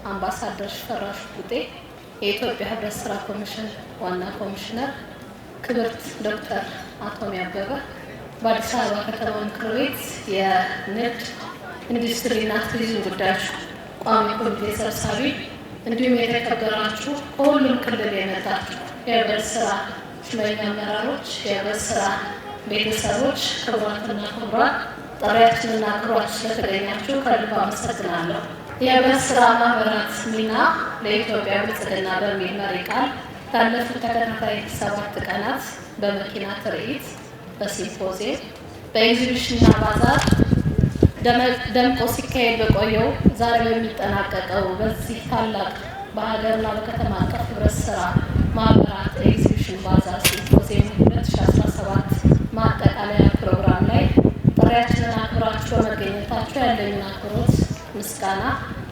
አምባሳደር ሽፈራሽ ጉጤ የኢትዮጵያ ህብረት ስራ ኮሚሽን ዋና ኮሚሽነር፣ ክብርት ዶክተር አቶሚ አበበ በአዲስ አበባ ከተማ ምክር ቤት የንግድ ኢንዱስትሪና ቱሪዝም ጉዳዮች ቋሚ ኮሚቴ ሰብሳቢ፣ እንዲሁም የተከበራችሁ ከሁሉም ክልል የመጣችሁ የህብረት ስራ ሹመኛ አመራሮች፣ የህብረት ስራ ቤተሰቦች፣ ክቡራትና ክቡራን ጥሪያችንና አክብራችሁ ስለተገኛችሁ ከልብ አመሰግናለሁ። የህብረት ስራ ማህበራት ሚና ለኢትዮጵያ ብልጽግና በሚል መሪ ቃል ካለፉት ተከታታይ 7 ቀናት በመኪና ትርኢት፣ በሲምፖዚየም፣ በኤግዚቢሽንና ባዛር ደምቆ ሲካሄድ በቆየው ዛሬ በሚጠናቀቀው በዚህ ታላቅ በሀገርና በከተማ አቀፍ ህብረት ስራ ማህበራት ኤግዚቢሽን ባዛር ሲምፖዚየም 2017 ማጠቃለያ ፕሮግራም ላይ ጥሪያችንን አክብራችሁ በመገኘታችሁ ያለኝን አክብሮት ምስጋና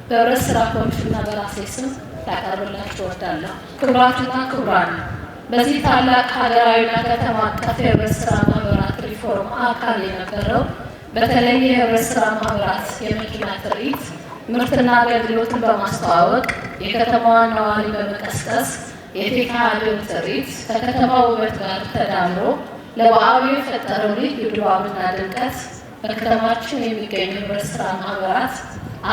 በህብረት ስራ ኮሚሽንና በራሴ ስም ላቀርብላችሁ እወዳለሁ። ክቡራትና ክቡራን፣ በዚህ ታላቅ ሀገራዊና ከተማ አቀፍ የህብረት ስራ ማህበራት ሪፎርም አካል የነበረው በተለይ የህብረት ስራ ማህበራት የመኪና ትርኢት ምርትና አገልግሎትን በማስተዋወቅ የከተማዋን ነዋሪ በመቀስቀስ የተካሄደው ትርኢት ከከተማው ውበት ጋር ተዳምሮ ለበዓሉ የፈጠረው ልዩ ድባብና ድምቀት በከተማችን የሚገኙ ህብረት ስራ ማህበራት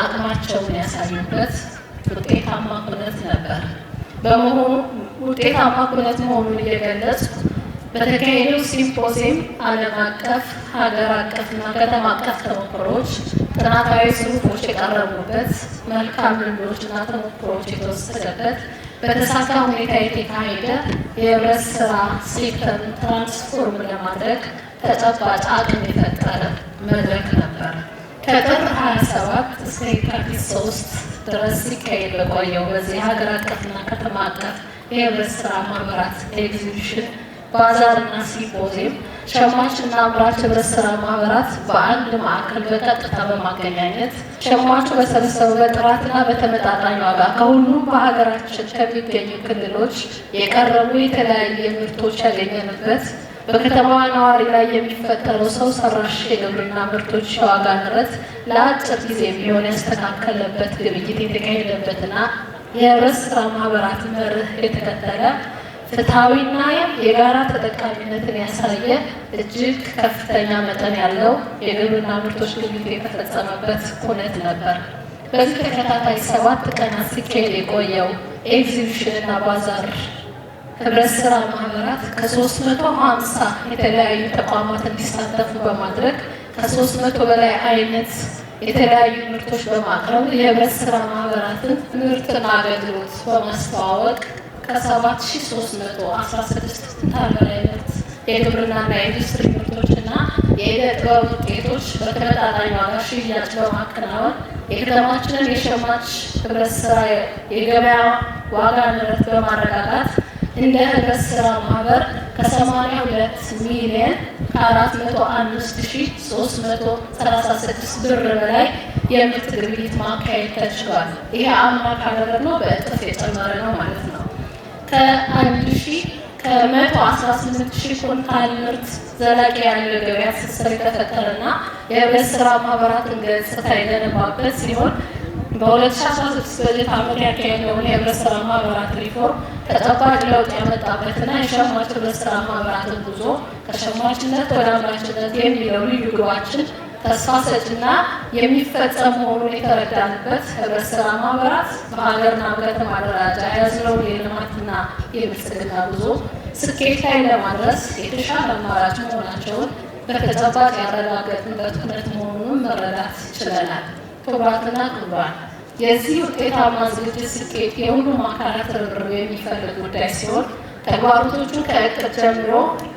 አቅማቸውን ያሳዩበት ውጤታማ ኩነት ነበር። በመሆኑ ውጤታማ ኩነት መሆኑን እየገለጹ በተካሄደው ሲምፖዚየም ዓለም አቀፍ፣ ሀገር አቀፍና ከተማ አቀፍ ተሞክሮች፣ ጥናታዊ ጽሑፎች የቀረቡበት፣ መልካም ልምዶችና ተሞክሮች የተወሰደበት በተሳካ ሁኔታ የተካሄደ የህብረት ስራ ሴክተርን ትራንስፎርም ለማድረግ ተጨባጭ አቅም የፈጠረ መድረክ ነበር። ከጥር 27 እስከ የካቲት 3 ድረስ ሲካሄድ በቆየው በዚህ ሀገር አቀፍና ከተማ አቀፍ የህብረት ስራ ማህበራት ኤግዚቢሽን ባዛርና ሲምፖዚየም ሸማችና አምራች ህብረት ስራ ማህበራት በአንድ ማዕከል በቀጥታ በማገናኘት ሸማቹ በሰበሰበው በጥራትና በተመጣጣኝ ዋጋ ከሁሉም በሀገራችን ከሚገኙ ክልሎች የቀረቡ የተለያዩ ምርቶች ያገኘንበት፣ በከተማዋ ነዋሪ ላይ የሚፈጠረው ሰው ሰራሽ የግብርና ምርቶች የዋጋ ንረት ለአጭር ጊዜ ቢሆን ያስተካከለበት ግብይት የተካሄደበትና የህብረት ስራ ማህበራት መርህ የተከተለ ፍትሐዊና የጋራ ተጠቃሚነትን ያሳየ እጅግ ከፍተኛ መጠን ያለው የግብርና ምርቶች ግብይት የተፈጸመበት ኩነት ነበር። በዚህ ተከታታይ 7 ቀናት ሲካሄድ የቆየው ኤግዚቢሽንና ባዛር ህብረት ስራ ማህበራት ከ350 የተለያዩ ተቋማት እንዲሳተፉ በማድረግ ከ300 በላይ አይነት የተለያዩ ምርቶች በማቅረብ የህብረት ስራ ማህበራትን ምርትና አገልግሎት በማስተዋወቅ ከ7316 ኩንታል በላይ ምርት የግብርናና የኢንዱስትሪ ምርቶችና የዕደ ጥበብ ውጤቶች በተመጣጣኝ ዋጋ ሽያጭ በማከናወን የከተማችንን የሸማች ህብረት ስራ የገበያ ዋጋ ንረት በማረጋጋት እንደ ህብረት ስራ ማህበር ከ82 ሚሊዮን ከ405,336 ብር በላይ የምርት ግብይት ማካሄድ ተችሏል። ይሄ አምና ካደረግነው በእጥፍ የጨመረ ነው ማለት ነው። ከ118,000 ኩንታል ምርት ዘላቂ ያለው ገበያ ትስስር የተፈጠረና የህብረት ስራ ማህበራትን ገጽታ የገነባበት ሲሆን በ2016 በጀት ዓመት ያካሄድነውን የህብረት ስራ ማህበራት ሪፎርም ተጨባጭ ለውጥ ያመጣበትና የሸማች ህብረት ስራ ማህበራትን ጉዞ ከሸማችነት ወደ አምራችነት የሚለው ልዩ ግባችን ተስፋ ሰጭና የሚፈጸም መሆኑን የተረዳንበት ህብረት ስራ ማህበራት በሀገርና በከተማ ደረጃ የያዝነውን የልማትና የብልጽግና ጉዞ ስኬት ላይ ለማድረስ የተሻለ አማራጭ መሆናቸውን በተጨባጭ ያረጋገጥንበት ኩነት መሆኑን መረዳት ችለናል። ክቡራትና ክቡራን፣ የዚህ ውጤታማ ዝግጅት ስኬት የሁሉም አካላት ርብርብ የሚፈልግ ጉዳይ ሲሆን ተግባራቶቹ ከእቅድ ጀምሮ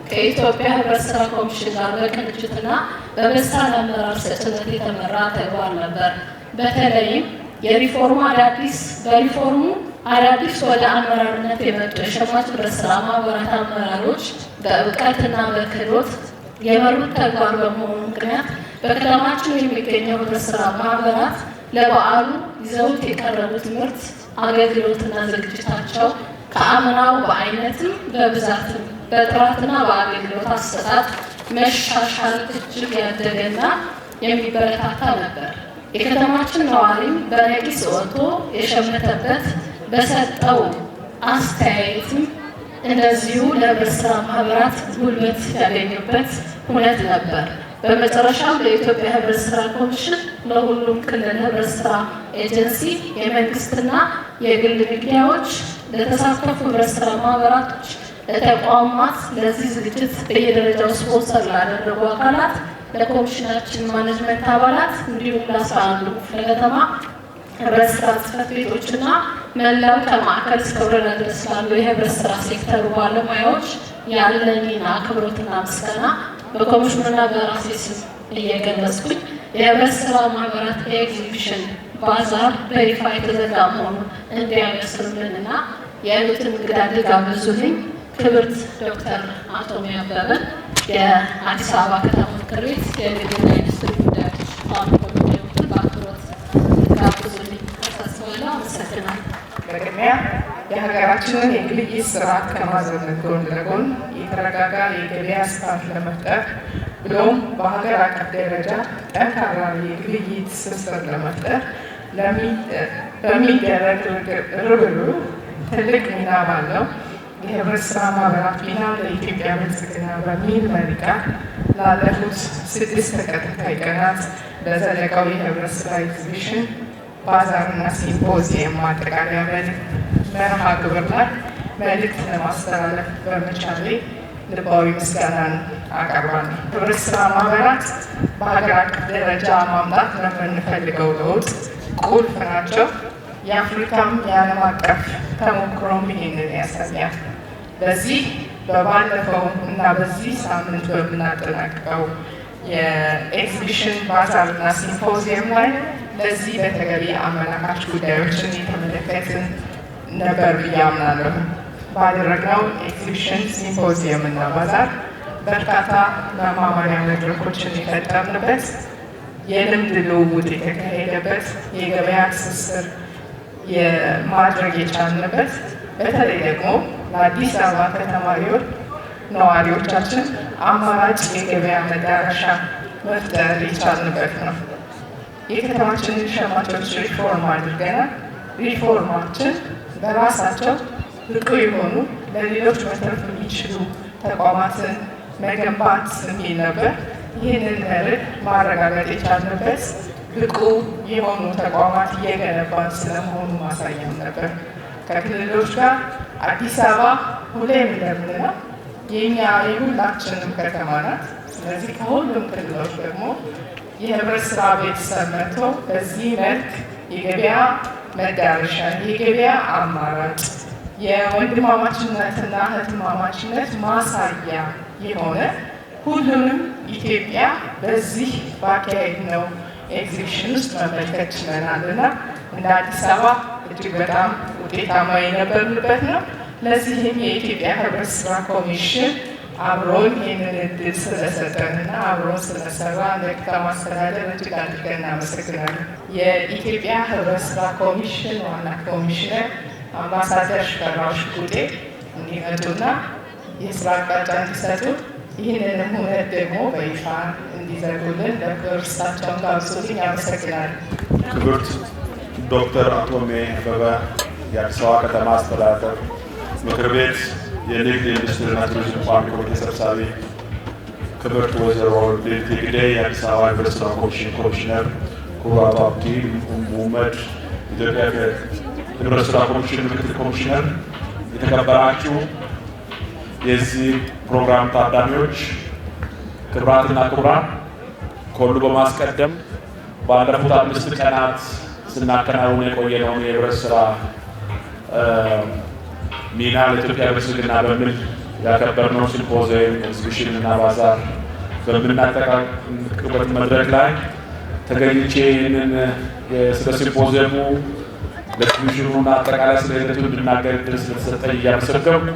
ከኢትዮጵያ ህብረት ስራ ኮሚሽን ጋር በቅንጅትና በበሳል አመራር ሰጭነት የተመራ ተግባር ነበር። በተለይም በሪፎርሙ አዳዲስ ወደ አመራርነት የመጡ የሸማች ህብረት ስራ ማህበራት አመራሮች በእውቀትና በክህሎት የመሩት ተግባር በመሆኑ ምክንያት በከተማችን የሚገኘው ህብረት ስራ ማህበራት ለበዓሉ ይዘውት የቀረቡት ምርት አገልግሎትና ዝግጅታቸው ከአምናው በአይነትም በብዛትም በጥራትና በአገልግሎት አሰጣጥ መሻሻል እጅግ ያደገና የሚበረታታ ነበር። የከተማችን ነዋሪም በነቂስ ወጥቶ የሸመተበት በሰጠው አስተያየትም እንደዚሁ ለህብረት ስራ ማህበራት ጉልበት ያገኙበት ሁነት ነበር። በመጨረሻም ለኢትዮጵያ ህብረት ስራ ኮሚሽን ለሁሉም ክልል ህብረት ስራ ኤጀንሲ የመንግስትና የግል ሚዲያዎች ለተሳተፉ ህብረት ስራ ማህበራቶች ለተቋማት ለዚህ ዝግጅት በየደረጃው ስፖንሰር ላደረጉ አካላት ለኮሚሽናችን ማኔጅመንት አባላት እንዲሁም ለ11 ክፍለ ከተማ ህብረት ስራ ጽሕፈት ቤቶችና መላው ከማዕከል እስከ ወረዳ ድረስ ላሉ የህብረት ስራ ሴክተሩ ባለሙያዎች ያለኝን አክብሮትና ምስጋና በኮሚሽኑና በራሴ ስም እየገለጽኩኝ የህብረት ስራ ማህበራት ኤግዚቢሽን ባዛር በይፋ የተዘጋ መሆኑን እንዲያበስሩልንና ያሉትን እንግዳ እንዲጋብዙልኝ ክብርት ዶክተር አቶሜ አበበ የአዲስ አበባ ከተማ ምክር ቤት የንግድና ኢንዱስትሪ ጉዳዮች ቋሚ ኮሚቴ በአክብሮት ጋብዙልኝ አሳስባለሁ። አመሰግናለሁ። በቅድሚያ የሀገራችንን የግብይት ስርዓት ከማዘመን ጎን ለጎን የተረጋጋ የገበያ ስርዓት ለመፍጠር ብሎም በሀገር አቀፍ ደረጃ ጠንካራ የግብይት ትስስር ለመፍጠር በሚደረግ ርብርብ ትልቅ ሚና ባለው የህብረት ስራ ማህበራት ሚና ለኢትዮጵያ ብልጽግና በሚል መሪ ቃል ላለፉት 6 ተከታታይ ቀናት በዘለቀው የህብረት ስራ ኤግዚቢሽን ባዛርና ሲምፖዚየም ማጠቃለያ መርሃ ግብር ላይ መልእክት ለማስተላለፍ በመቻሌ ልባዊ ምስጋናን አቀርባለሁ። ህብረት ስራ ማህበራት በሀገር አቀፍ ደረጃ ማምጣት ለምንፈልገው ለውጥ ቁልፍ ናቸው። የአፍሪካም የዓለም አቀፍ ተሞክሮም ይህንን ያሳያል። በዚህ በባለፈው እና በዚህ ሳምንት በምናጠናቅቀው የኤግዚቢሽን ባዛርና ሲምፖዚየም ላይ ለዚህ በተገቢ አመላካች ጉዳዮችን የተመለከትን ነበር ብዬ አምናለሁ። ባደረግነው ኤግዚቢሽን ሲምፖዚየም እና ባዛር በርካታ መማማሪያ መድረኮችን የፈጠርንበት፣ የልምድ ልውውጥ የተካሄደበት፣ የገበያ ትስስር የማድረግ የቻልንበት፣ በተለይ ደግሞ ለአዲስ አበባ ከተማ ነዋሪዎቻችን አማራጭ የገበያ መዳረሻ መፍጠር የቻልንበት ነው። የከተማችንን ሸማቾች ሪፎርም አድርገናል። ሪፎርማችን በራሳቸው ብቁ የሆኑ ለሌሎች መትረፍ የሚችሉ ተቋማትን መገንባት የሚል ነበር። ይህንን መርህ ማረጋገጥ የቻልንበት ብቁ የሆኑ ተቋማት እየገነባን ስለመሆኑ ማሳያም ነበር። ከክልሎች ጋር አዲስ አበባ ሁሌም እንደምንለው የኛ የሁላችንም ከተማ ናት። ስለዚህ ከሁሉም ክልሎች ደግሞ የህብረት ስራ ቤተሰብ መጥቶ በዚህ መልክ የገበያ መዳረሻ የገበያ አማራጭ የወንድማማችነትና እህትማማችነት ማሳያ የሆነ ሁሉንም ኢትዮጵያ በዚህ ባካሄድ ነው ኤግዚቢሽን ውስጥ መመልከት ችለናል እና እንደ አዲስ አበባ እጅግ በጣም ውጤታማ የነበርንበት ነው። ለዚህም የኢትዮጵያ ህብረት ስራ ኮሚሽን አብሮን ይህንን እድል ስለሰጠንና አብሮን ስለሰራ ለከተማ አስተዳደር እጅግ አድርገን እናመሰግናለን። የኢትዮጵያ ህብረት ስራ ኮሚሽን ዋና ኮሚሽነር አምባሳደር ሽፈራው ሽጉጤ እንዲመጡና የስራ አቅጣጫ እንዲሰጡ ይህንንም እውነት ደግሞ በይፋ እንዲዘጉልን በክብር እሳቸውን ጋብዙልኝ። አመሰግናለሁ። ክብርት ዶክተር አቶሜ አበበ የአዲስ አበባ ከተማ አስተዳደር ምክር ቤት የንግድ ኢንዱስትሪና ቱሪዝም ቋሚ ኮሚቴ ሰብሳቢ፣ ክብርት ወይዘሮ ሌሊት ግደይ የአዲስ አበባ ህብረት ስራ ኮሚሽን ኮሚሽነር፣ ክቡር አቶ አብዲ ሙመድ ኢትዮጵያ ህብረት ስራ ኮሚሽን ምክትል ኮሚሽነር፣ የተከበራችሁ የዚህ ፕሮግራም ታዳሚዎች፣ ክቡራትና ክቡራን፣ ከሁሉ በማስቀደም ባለፉት 5 ቀናት ስናከናውን የቆየነውን የህብረት ስራ ሚና ለኢትዮጵያ ብልጽግና በሚል ያከበርነው ሲምፖዚየም ኤግዚቢሽን እና ባዛር በምናጠናቅቅበት መድረክ ላይ ተገኝቼ ይህንን ስለ ሲምፖዚየሙ ለኤግዚቢሽኑና አጠቃላይ ስለ ሂደቱ እንድናገር ዕድል ስለተሰጠኝ እያመሰገንኩ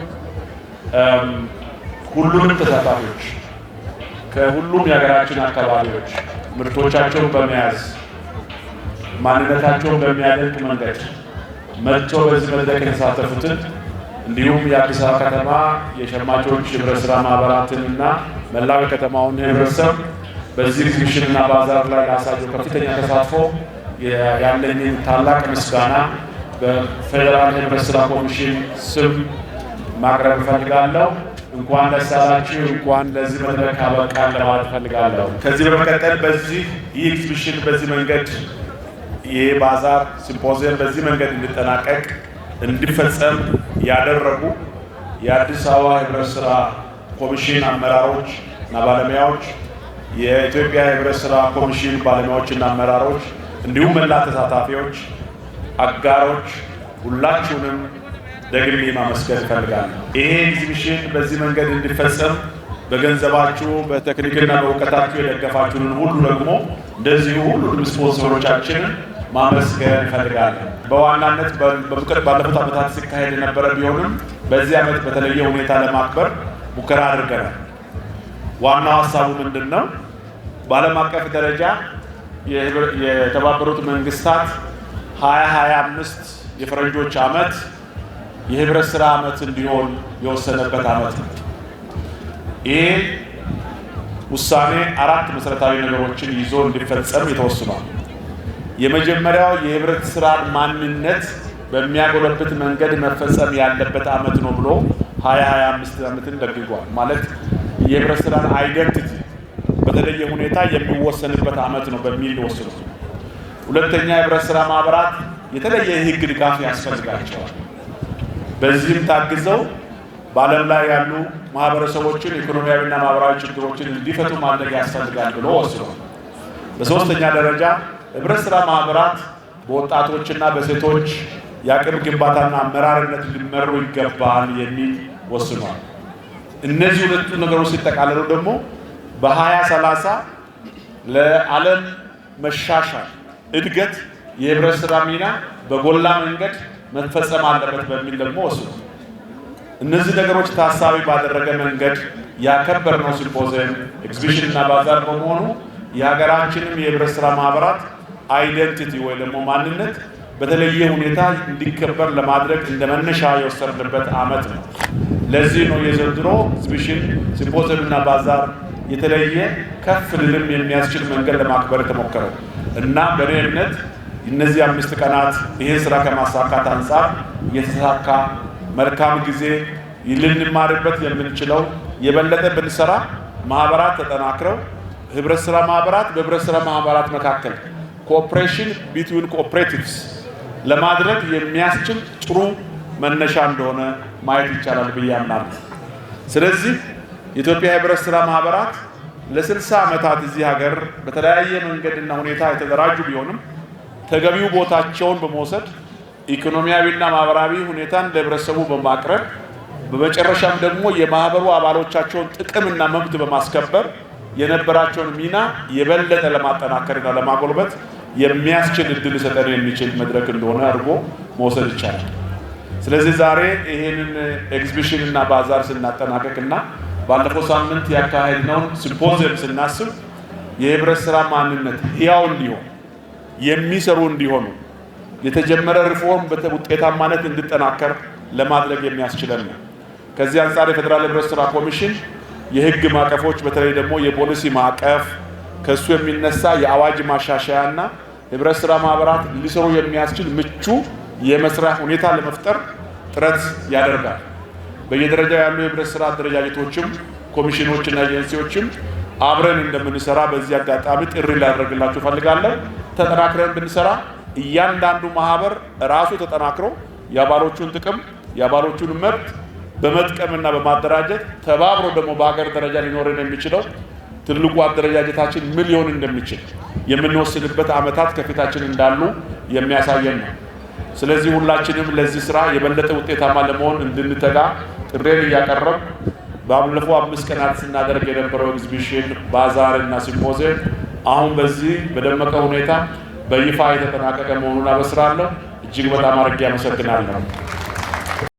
ሁሉንም ተሳታፊዎች ከሁሉም የሀገራችን አካባቢዎች ምርቶቻቸውን በመያዝ ማንነታቸውን በሚያደንቅ መንገድ መጥተው በዚህ መድረክ የተሳተፉትን እንዲሁም የአዲስ አበባ ከተማ የሸማቾች ህብረት ስራ ማህበራትንና መላው የከተማውን ህብረተሰብ በዚህ ኤግዚቢሽንና ባዛር ላይ ላሳየው ከፍተኛ ተሳትፎ ያለኝን ታላቅ ምስጋና በፌዴራል ህብረት ስራ ኮሚሽን ስም ማቅረብ እፈልጋለሁ። እንኳን ደስ አላችሁ፣ እንኳን ለዚህ መድረክ አበቃን ለማለት እፈልጋለሁ። ከዚህ በመቀጠል በዚህ ኤግዚቢሽን በዚህ መንገድ ይሄ ባዛር ሲምፖዚየም በዚህ መንገድ እንዲጠናቀቅ እንዲፈጸም ያደረጉ የአዲስ አበባ ህብረት ስራ ኮሚሽን አመራሮች እና ባለሙያዎች፣ የኢትዮጵያ ህብረት ስራ ኮሚሽን ባለሙያዎች እና አመራሮች እንዲሁም መላ ተሳታፊዎች፣ አጋሮች ሁላችሁንም ደግሜ ማመስገን እፈልጋለሁ። ይሄ ኤግዚቢሽን በዚህ መንገድ እንዲፈጸም በገንዘባችሁ በቴክኒክና በእውቀታችሁ የደገፋችሁንን ሁሉ ደግሞ እንደዚሁ ሁሉንም ስፖንሰሮቻችንን ማመስገን እፈልጋለሁ። በዋናነት ባለፉት ዓመታት ሲካሄድ የነበረ ቢሆንም በዚህ ዓመት በተለየ ሁኔታ ለማክበር ሙከራ አድርገናል። ዋናው ሀሳቡ ምንድን ነው? በዓለም አቀፍ ደረጃ የተባበሩት መንግስታት 2025 የፈረንጆች ዓመት የህብረት ስራ ዓመት እንዲሆን የወሰነበት ዓመት ነው። ይሄ ውሳኔ 4 መሰረታዊ ነገሮችን ይዞ እንዲፈጸም የተወስኗል። የመጀመሪያው የህብረት ስራ ማንነት በሚያጎለብት መንገድ መፈጸም ያለበት ዓመት ነው ብሎ 2025 ዓመትን ደግጓል። ማለት የህብረት ስራን አይደንቲቲ በተለየ ሁኔታ የሚወሰንበት ዓመት ነው በሚል ወስኗል። ሁለተኛ የህብረት ስራ ማህበራት የተለየ የህግ ድጋፍ ያስፈልጋቸዋል። በዚህም ታግዘው በዓለም ላይ ያሉ ማህበረሰቦችን ኢኮኖሚያዊና ማህበራዊ ችግሮችን እንዲፈቱ ማድረግ ያስፈልጋል ብሎ ወስኗል። በሶስተኛ ደረጃ ህብረት ስራ ማህበራት በወጣቶችና በሴቶች የአቅም ግንባታና አመራርነት ሊመሩ ይገባል የሚል ወስኗል። እነዚህ ሁለቱ ነገሮች ሲጠቃለሉ ደግሞ በ2030 ለዓለም መሻሻል እድገት የህብረት ስራ ሚና በጎላ መንገድ መፈጸም አለበት በሚል ደግሞ ወስኗል። እነዚህ ነገሮች ታሳቢ ባደረገ መንገድ ያከበርነው ሲምፖዚየም ኤግዚቢሽንና ባዛር በመሆኑ የሀገራችንም የህብረት ስራ ማህበራት አይደንቲቲ ወይ ደግሞ ማንነት በተለየ ሁኔታ እንዲከበር ለማድረግ እንደ መነሻ የወሰድንበት ዓመት ነው። ለዚህ ነው የዘንድሮ ኤግዚቢሽን ሲምፖዚየምና ባዛር የተለየ ከፍ ልልም የሚያስችል መንገድ ለማክበር የተሞከረው እና በእኔ እምነት እነዚህ 5 ቀናት ይህን ስራ ከማሳካት አንጻር የተሳካ መልካም ጊዜ ልንማርበት የምንችለው የበለጠ ብንሰራ ማህበራት ተጠናክረው ህብረት ስራ ማህበራት በህብረት ስራ ማህበራት መካከል ኮኦፕሬሽን ቢትዊን ኮኦፕሬቲቭስ ለማድረግ የሚያስችል ጥሩ መነሻ እንደሆነ ማየት ይቻላል ብዬ አምናለሁ። ስለዚህ የኢትዮጵያ ህብረት ስራ ማህበራት ለ60 ዓመታት እዚህ ሀገር በተለያየ መንገድና ሁኔታ የተደራጁ ቢሆንም ተገቢው ቦታቸውን በመውሰድ ኢኮኖሚያዊና ማህበራዊ ሁኔታን ለህብረተሰቡ በማቅረብ በመጨረሻም ደግሞ የማህበሩ አባሎቻቸውን ጥቅምና መብት በማስከበር የነበራቸውን ሚና የበለጠ ለማጠናከርና ለማጎልበት የሚያስችል እድል ሊሰጠን የሚችል መድረክ እንደሆነ አድርጎ መውሰድ ይቻላል። ስለዚህ ዛሬ ይሄንን ኤግዚቢሽን እና ባዛር ስናጠናቀቅና ባለፈው ሳምንት ያካሄድነውን ሲምፖዚየም ስናስብ የህብረት ስራ ማንነት ሕያው እንዲሆን የሚሰሩ እንዲሆኑ የተጀመረ ሪፎርም በውጤታማነት እንዲጠናከር ለማድረግ የሚያስችለን ነው። ከዚህ አንጻር የፌዴራል ህብረት ስራ ኮሚሽን የህግ ማዕቀፎች በተለይ ደግሞ የፖሊሲ ማዕቀፍ ከሱ የሚነሳ የአዋጅ ማሻሻያና ህብረት ስራ ማህበራት ሊሰሩ የሚያስችል ምቹ የመስሪያ ሁኔታ ለመፍጠር ጥረት ያደርጋል። በየደረጃው ያሉ የህብረት ስራ አደረጃጀቶችም ኮሚሽኖችና ኤጀንሲዎችም አብረን እንደምንሰራ በዚህ አጋጣሚ ጥሪ ላደርግላችሁ ፈልጋለሁ። ተጠናክረን ብንሰራ እያንዳንዱ ማህበር ራሱ ተጠናክሮ የአባሎቹን ጥቅም የአባሎቹን መብት በመጥቀምና በማደራጀት ተባብሮ ደግሞ በሀገር ደረጃ ሊኖረን የሚችለው ትልቁ አደረጃጀታችን ምን ሊሆን እንደሚችል የምንወስንበት ዓመታት ከፊታችን እንዳሉ የሚያሳየን ነው። ስለዚህ ሁላችንም ለዚህ ስራ የበለጠ ውጤታማ ለመሆን እንድንተጋ ጥሬን እያቀረብ ባለፈው 5 ቀናት ስናደርግ የነበረው ኤግዚቢሽን ባዛር እና ሲምፖዚየም አሁን በዚህ በደመቀ ሁኔታ በይፋ የተጠናቀቀ መሆኑን አበስራለሁ። እጅግ በጣም አድርጌ አመሰግናለሁ።